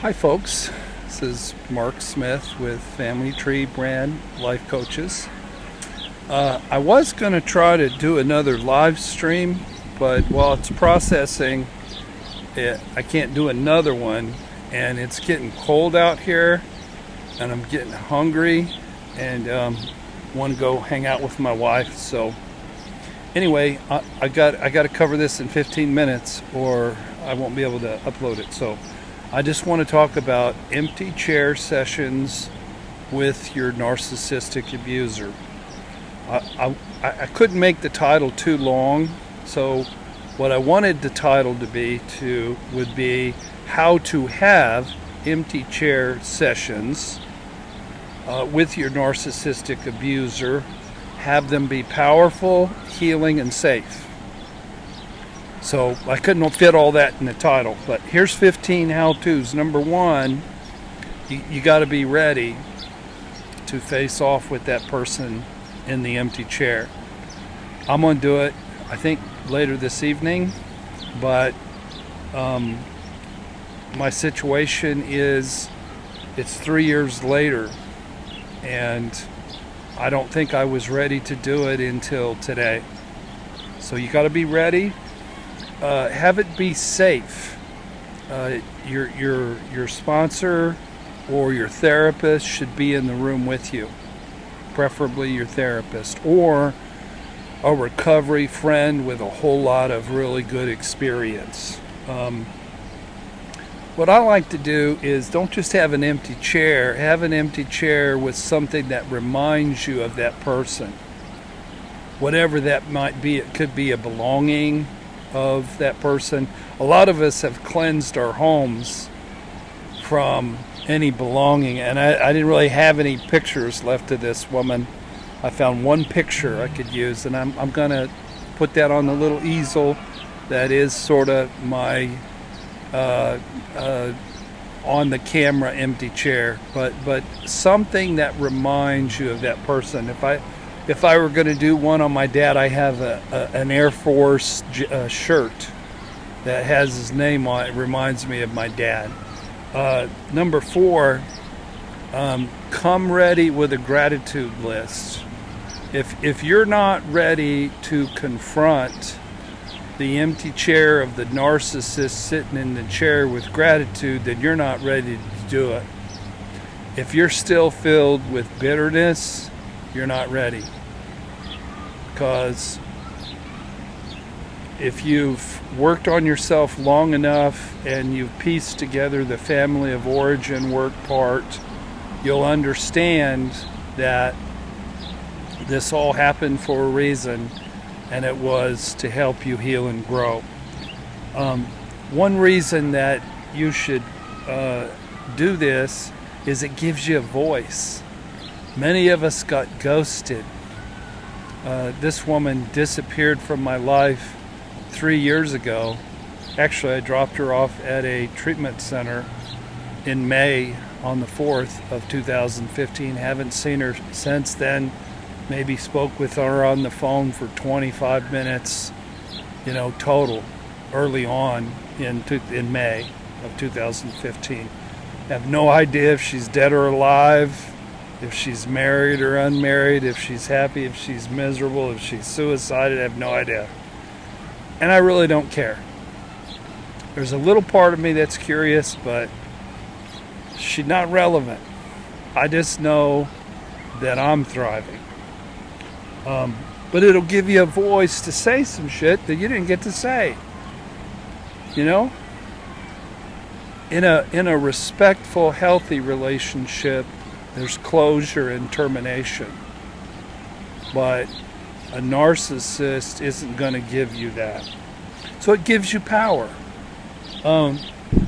Hi folks, this is Mark Smith with Family Tree Brand Life Coaches. I was going to try to do another live stream, but while it's processing, I can't do another one, and it's getting cold out here, and I'm getting hungry, and want to go hang out with my wife. So anyway, I got to cover this in 15 minutes, or I won't be able to upload it. So I just want to talk about empty chair sessions with your narcissistic abuser. I couldn't make the title too long, so what I wanted the title to be would be how to have empty chair sessions with your narcissistic abuser. Have them be powerful, healing, and safe. So I couldn't fit all that in the title, but here's 15 how-tos. Number one, you got to be ready to face off with that person in the empty chair. I'm going to do it, I think, later this evening, but my situation is it's 3 years later, and I don't think I was ready to do it until today. So you got to be ready. Have it be safe. Your sponsor or your therapist should be in the room with you, preferably your therapist, or a recovery friend with a whole lot of really good experience. What I like to do is don't just have an empty chair, have an empty chair with something that reminds you of that person. Whatever that might be, it could be a belonging of that person. A lot of us have cleansed our homes from any belonging, and I didn't really have any pictures left of this woman. I found one picture I could use, and I'm gonna put that on the little easel that is sort of my on the camera empty chair, but something that reminds you of that person. If I were going to do one on my dad, I have an Air Force shirt that has his name on it. It reminds me of my dad. Number 4, come ready with a gratitude list. If you're not ready to confront the empty chair of the narcissist sitting in the chair with gratitude, then you're not ready to do it. If you're still filled with bitterness, you're not ready. Because if you've worked on yourself long enough and you've pieced together the family of origin work part, you'll understand that this all happened for a reason, and it was to help you heal and grow. One reason that you should do this is it gives you a voice. Many of us got ghosted. This woman disappeared from my life 3 years ago. Actually, I dropped her off at a treatment center in May on the 4th of 2015. Haven't seen her since then. Maybe spoke with her on the phone for 25 minutes, total, early on in May of 2015. Have no idea if she's dead or alive, if she's married or unmarried, if she's happy, if she's miserable, if she's suicided. I have no idea. And I really don't care. There's a little part of me that's curious, but she's not relevant. I just know that I'm thriving. But it'll give you a voice to say some shit that you didn't get to say. In a respectful, healthy relationship, there's closure and termination. But a narcissist isn't going to give you that. So it gives you power.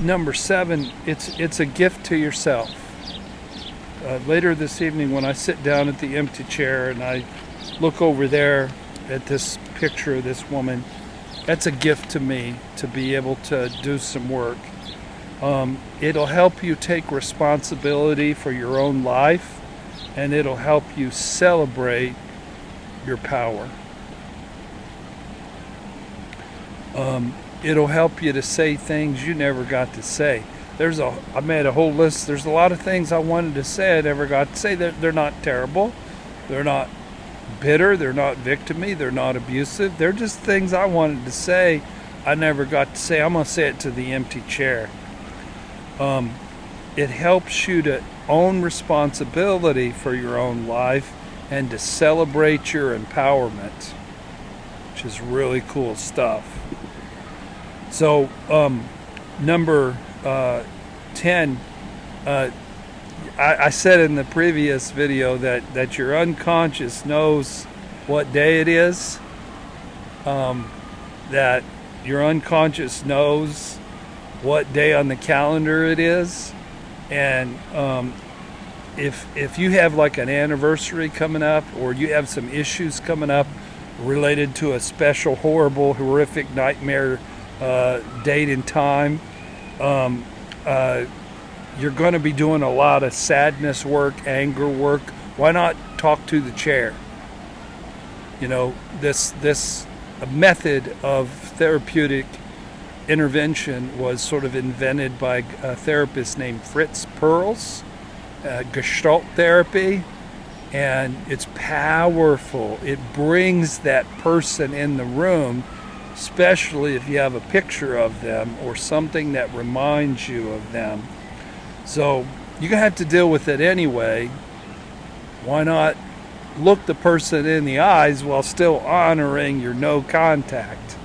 Number 7, it's a gift to yourself. Later this evening, when I sit down at the empty chair and I look over there at this picture of this woman, that's a gift to me to be able to do some work. It'll help you take responsibility for your own life, and it'll help you celebrate your power. It'll help you to say things you never got to say. I made a whole list. There's a lot of things I wanted to say I never got to say. They're not terrible. They're not bitter. They're not victim-y. They're not abusive. They're just things I wanted to say I never got to say. I'm going to say it to the empty chair. It helps you to own responsibility for your own life and to celebrate your empowerment, which is really cool stuff. So, number 10, I said in the previous video that your unconscious knows what day it is, that your unconscious knows what day on the calendar it is, and if you have like an anniversary coming up, or you have some issues coming up related to a special, horrible, horrific nightmare date and time, you're going to be doing a lot of sadness work, anger work. Why not talk to the chair? You know, this method of therapeutic intervention was sort of invented by a therapist named Fritz Perls, Gestalt therapy, and it's powerful. It brings that person in the room, especially if you have a picture of them or something that reminds you of them. So you're going to have to deal with it anyway. Why not look the person in the eyes while still honoring your no contact?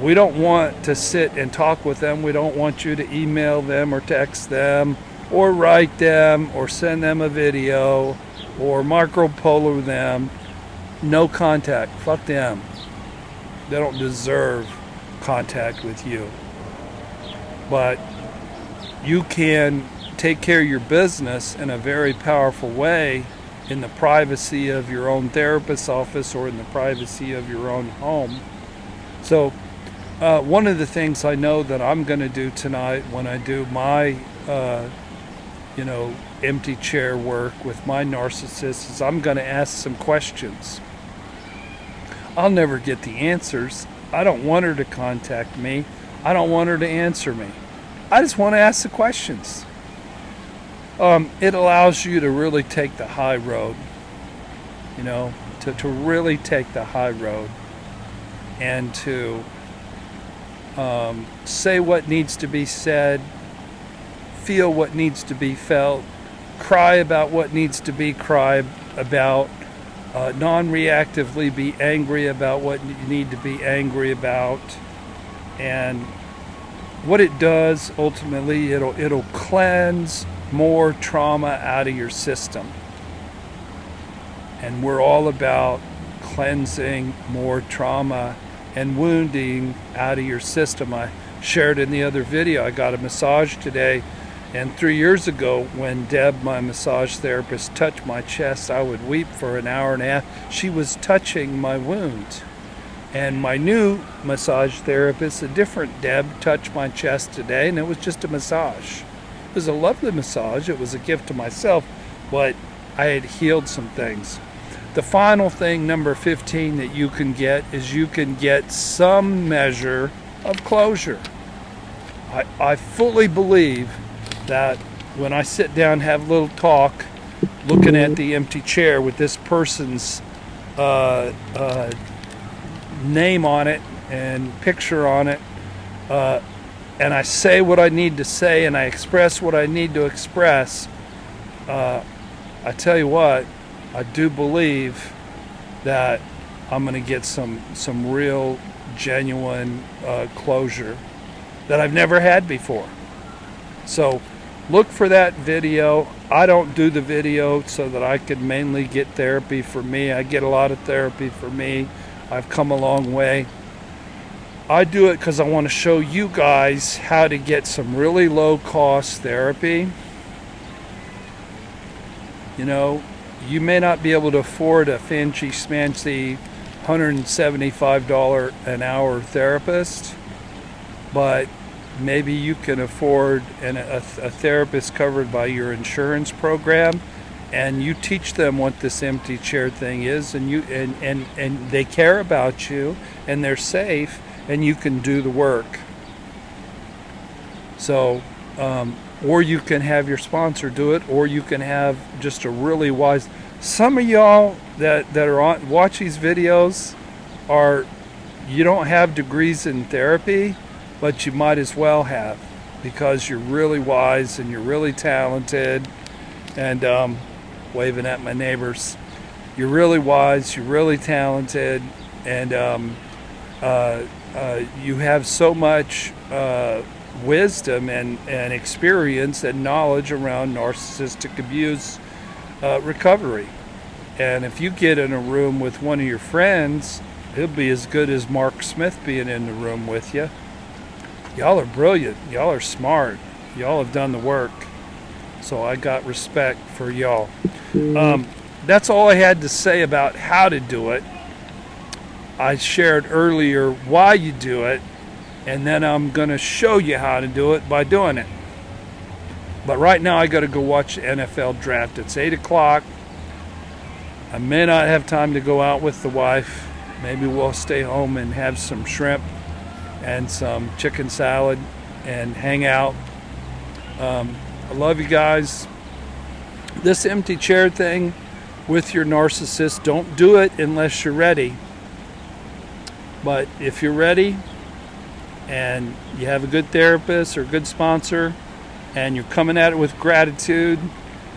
We don't want to sit and talk with them. We don't want you to email them or text them or write them or send them a video or Marco Polo them. No contact. Fuck them. They don't deserve contact with you. But you can take care of your business in a very powerful way in the privacy of your own therapist's office or in the privacy of your own home. So one of the things I know that I'm going to do tonight when I do my empty chair work with my narcissist is I'm going to ask some questions. I'll never get the answers. I don't want her to contact me. I don't want her to answer me. I just want to ask the questions. It allows you to really take the high road, to really take the high road and to say what needs to be said, feel what needs to be felt, cry about what needs to be cried about, non-reactively be angry about what you need to be angry about. And what it does ultimately, it'll cleanse more trauma out of your system. And we're all about cleansing more trauma and wounding out of your system. I shared in the other video, I got a massage today, and 3 years ago when Deb, my massage therapist, touched my chest, I would weep for an hour and a half. She was touching my wound. And my new massage therapist, a different Deb, touched my chest today, and it was just a massage. It was a lovely massage. It was a gift to myself, but I had healed some things. The final thing, number 15, that you can get is you can get some measure of closure. I fully believe that when I sit down and have a little talk, looking at the empty chair with this person's name on it and picture on it, and I say what I need to say and I express what I need to express, I tell you what, I do believe that I'm going to get some real, genuine closure that I've never had before. So look for that video. I don't do the video so that I can mainly get therapy for me. I get a lot of therapy for me. I've come a long way. I do it because I want to show you guys how to get some really low cost therapy. You may not be able to afford a fancy schmancy $175 an hour therapist, but maybe you can afford a therapist covered by your insurance program, and you teach them what this empty chair thing is, and they care about you, and they're safe, and you can do the work. So or you can have your sponsor do it, or you can have just a really wise. Some of y'all that are on watch these videos you don't have degrees in therapy, but you might as well have, because you're really wise and you're really talented. And waving at my neighbors, you're really wise, you're really talented, and you have so much wisdom and experience and knowledge around narcissistic abuse recovery. And if you get in a room with one of your friends, it'll be as good as Mark Smith being in the room with you. Y'all are brilliant. Y'all are smart. Y'all have done the work. So I got respect for y'all. That's all I had to say about how to do it. I shared earlier why you do it, and then I'm going to show you how to do it by doing it. But right now I got to go watch the NFL draft. It's 8 o'clock. I may not have time to go out with the wife. Maybe we'll stay home and have some shrimp and some chicken salad and hang out. I love you guys. This empty chair thing with your narcissist, don't do it unless you're ready. But if you're ready and you have a good therapist or a good sponsor and you're coming at it with gratitude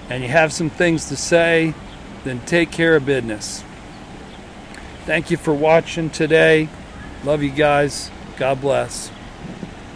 and you have some things to say, then take care of business. Thank you for watching today. Love you guys. God bless.